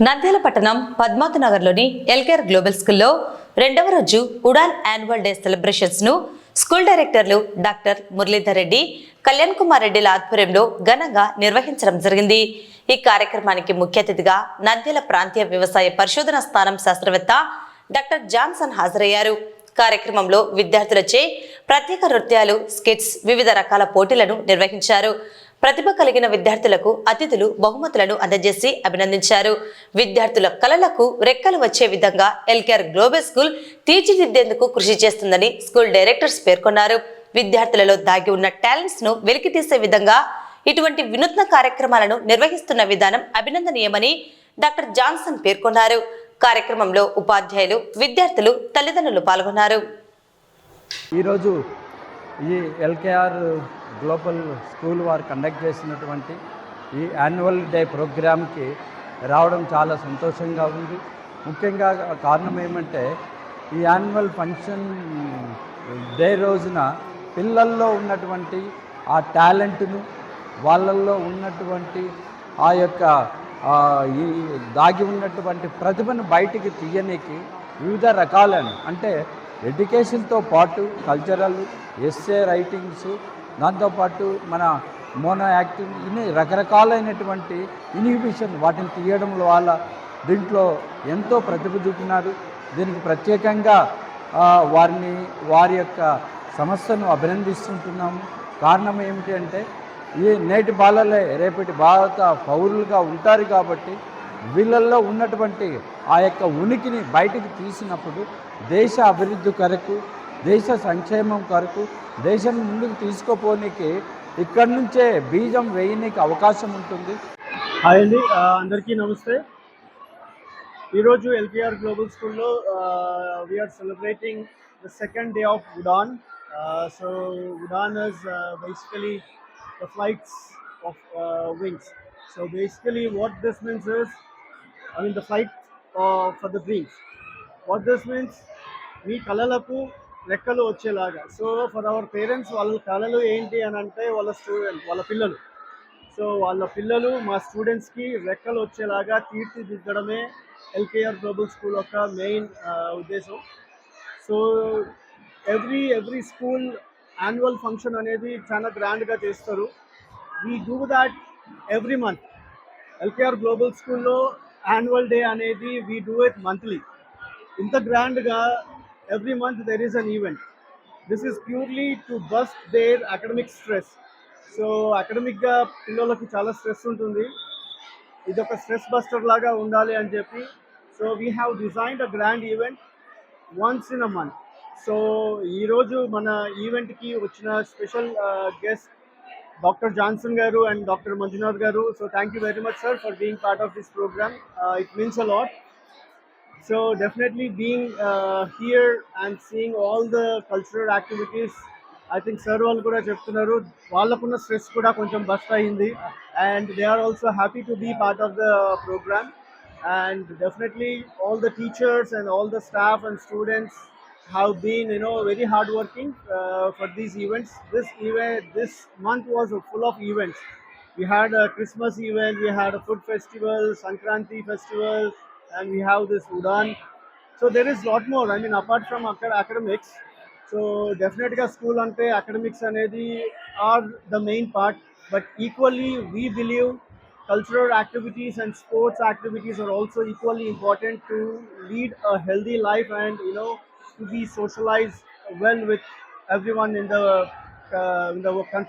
నంద్యాల పట్టణం పద్మావతి నగర్లోని LKR global స్కూల్లో రెండవ రోజు ఉడాన్ యాన్యువల్ డే సెలబ్రేషన్స్ ను స్కూల్ డైరెక్టర్లు డాక్టర్ మురళీధర్ రెడ్డి, కళ్యాణ్ కుమార్ రెడ్డిల ఆధ్వర్యంలో ఘనంగా నిర్వహించడం జరిగింది. ఈ కార్యక్రమానికి ముఖ్య అతిథిగా నంద్యాల ప్రాంతీయ వ్యవసాయ పరిశోధన స్థానం శాస్త్రవేత్త డాక్టర్ జాన్సన్ హాజరయ్యారు. కార్యక్రమంలో విద్యార్థులచే ప్రత్యేక నృత్యాలు, స్కిట్స్, వివిధ రకాల పోటీలను నిర్వహించారు. ప్రతిభ కలిగిన విద్యార్థులకు అతిథులు బహుమతులను అందజేసి అభినందించారు. విద్యార్థుల కలలకు రెక్కలు వచ్చే విధంగా ఎల్కేఆర్ గ్లోబల్ స్కూల్ తీర్చిదిద్దేందుకు కృషి చేస్తుందని స్కూల్ డైరెక్టర్స్ పేర్కొన్నారు. విద్యార్థులలో దాగి ఉన్న టాలెంట్స్ ను వెలికితీసే విధంగా ఇటువంటి వినూత్న కార్యక్రమాలను నిర్వహిస్తున్న విధానం అభినందనీయమని డాక్టర్ జాన్సన్ పేర్కొన్నారు. కార్యక్రమంలో ఉపాధ్యాయులు, విద్యార్థులు, తల్లిదండ్రులు పాల్గొన్నారు. ఈరోజు ఈ ఎల్కేఆర్ గ్లోబల్ స్కూల్ వారు కండక్ట్ చేసినటువంటి ఈ యాన్యువల్ డే ప్రోగ్రామ్కి రావడం చాలా సంతోషంగా ఉంది. ముఖ్యంగా కారణం ఏమంటే ఈ యాన్యువల్ ఫంక్షన్ డే రోజున పిల్లల్లో ఉన్నటువంటి ఆ టాలెంట్ను, వాళ్ళల్లో ఉన్నటువంటి ఆ యొక్క ఈ దాగి ఉన్నటువంటి ప్రతిభను బయటికి తీయనికి వివిధ రకాలను, అంటే ఎడ్యుకేషన్తో పాటు కల్చరల్, ఎస్సే రైటింగ్స్, దాంతోపాటు మన మోనో యాక్టింగ్, ఇన్ని రకరకాలైనటువంటి ఇన్హిబిషన్ వాటిని తీయడంలో వాళ్ళ దీంట్లో ఎంతో ప్రతిభ చూపినారు. దీనికి ప్రత్యేకంగా వారి యొక్క సంస్థను అభినందిస్తుంటున్నాము. కారణం ఏమిటి అంటే ఈ నేటి బాలలే రేపటి భారత పౌరులుగా ఉంటారు కాబట్టి వీళ్ళల్లో ఉన్నటువంటి ఆ యొక్క ఉనికిని బయటికి తీసినప్పుడు దేశ అభివృద్ధి కొరకు, దేశ సంక్షేమం కొరకు, దేశం ముందుకు తీసుకుపోనికి ఇక్కడి నుంచే బీజం వేయడానికి అవకాశం ఉంటుంది. హాయ్ అండి, అందరికీ నమస్తే. ఈరోజు ఎల్కేఆర్ గ్లోబల్ స్కూల్లో we are celebrating the second day of Udaan. So Udaan is basically the flights of wings. So basically what this means is, the flight for the wings. What this means, మీ కళలకు రెక్కలు వచ్చేలాగా. సో ఫర్ అవర్ పేరెంట్స్, వాళ్ళ కళలు ఏంటి అని అంటే వాళ్ళ పిల్లలు. సో వాళ్ళ పిల్లలు మా స్టూడెంట్స్కి రెక్కలు వచ్చేలాగా తీర్చిదిద్దడమే ఎల్కేఆర్ గ్లోబల్ స్కూల్ యొక్క మెయిన్ ఉద్దేశం. So every school annual function అనేది చాలా గ్రాండ్గా చేస్తారు. We do that every month. LKR global స్కూల్లో యాన్యువల్ డే అనేది వీ డూ ఇట్ మంత్లీ. ఇంత గ్రాండ్గా every month there is an event. This is purely to bust their academic stress. So అకాడమిక్గా పిల్లలకి చాలా స్ట్రెస్ ఉంటుంది. ఇది ఒక స్ట్రెస్ బస్టర్ లాగా ఉండాలి అని చెప్పి so we have designed a grand event once in a month. So ఈరోజు మన ఈవెంట్కి వచ్చిన స్పెషల్ గెస్ట్ డాక్టర్ జాన్సన్ గారు అండ్ డాక్టర్ మంజునాథ్ గారు. So thank you very much sir for being part of this programme. It means a lot. So definitely being here and seeing all the cultural activities, I think sir వాళ్ళు కూడా చెప్తున్నారు వాళ్ళకున్న stress కూడా కొంచెం bust అయింది. And they are also happy to be part of the programme. And definitely all the teachers and all the staff and students have been very hardworking for these events. This month was full of events. We had a Christmas event, we had a food festival, Sankranti festival, and we have this Udan. So there is lot more. Apart from academics, so definitely school ante academics anedi are the main part, but equally we believe cultural activities and sports activities are also equally important to lead a healthy life and to be socialized well with everyone in the country.